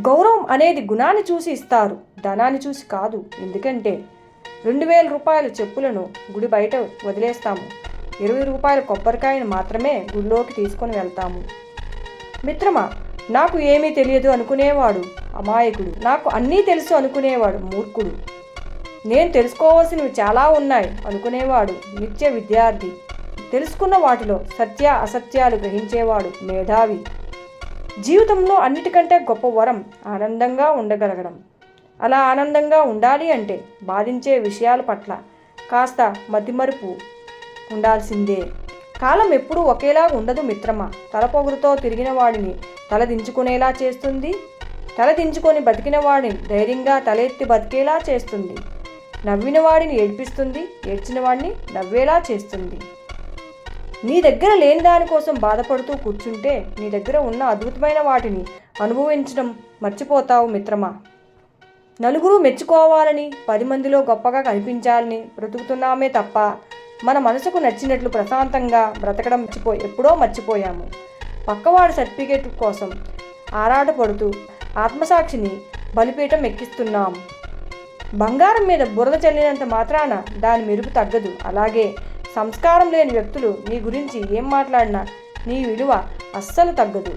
గౌరవం అనేది గుణాన్ని చూసి ఇస్తారు, ధనాన్ని చూసి కాదు. ఎందుకంటే 2000 రూపాయల చెప్పులను గుడి బయట వదిలేస్తాము, 20 రూపాయల కొబ్బరికాయను మాత్రమే గుడిలోకి తీసుకొని వెళ్తాము. మిత్రమా, నాకు ఏమీ తెలియదు అనుకునేవాడు అమాయకుడు, నాకు అన్నీ తెలుసు అనుకునేవాడు మూర్ఖుడు, నేను తెలుసుకోవాల్సినవి చాలా ఉన్నాయి అనుకునేవాడు నిత్య విద్యార్థి, తెలుసుకున్న వాటిలో సత్య అసత్యాలు గ్రహించేవాడు మేధావి. జీవితంలో అన్నిటికంటే గొప్ప వరం ఆనందంగా ఉండగలగడం. అలా ఆనందంగా ఉండాలి అంటే బాధించే విషయాల పట్ల కాస్త మతిమరుపు ఉండాల్సిందే. కాలం ఎప్పుడూ ఒకేలా ఉండదు మిత్రమా. తలపొగురుతో తిరిగిన వాడిని తలదించుకునేలా చేస్తుంది, తలదించుకొని బతికిన వాడిని ధైర్యంగా తలెత్తి బతికేలా చేస్తుంది. నవ్విన వాడిని ఏడ్పిస్తుంది, ఏడ్చిన వాడిని నవ్వేలా చేస్తుంది. నీ దగ్గర లేని దానికోసం బాధపడుతూ కూర్చుంటే నీ దగ్గర ఉన్న అద్భుతమైన వాటిని అనుభవించడం మర్చిపోతావు మిత్రమా. నలుగురు మెచ్చుకోవాలని, 10 మందిలో గొప్పగా కనిపించాలని బ్రతుకుతున్నామే తప్ప మన మనసుకు నచ్చినట్లు ప్రశాంతంగా బ్రతకడం ఎప్పుడో మర్చిపోయాము. పక్కవాడి సర్టిఫికేట్ కోసం ఆరాటపడుతూ ఆత్మసాక్షిని బలిపీఠం ఎక్కిస్తున్నాం. బంగారం మీద బురద చల్లినంత మాత్రాన దాని మెరుపు తగ్గదు. అలాగే సంస్కారం లేని వ్యక్తులు నీ గురించి ఏం మాట్లాడినా నీ విలువ అస్సలు తగ్గదు.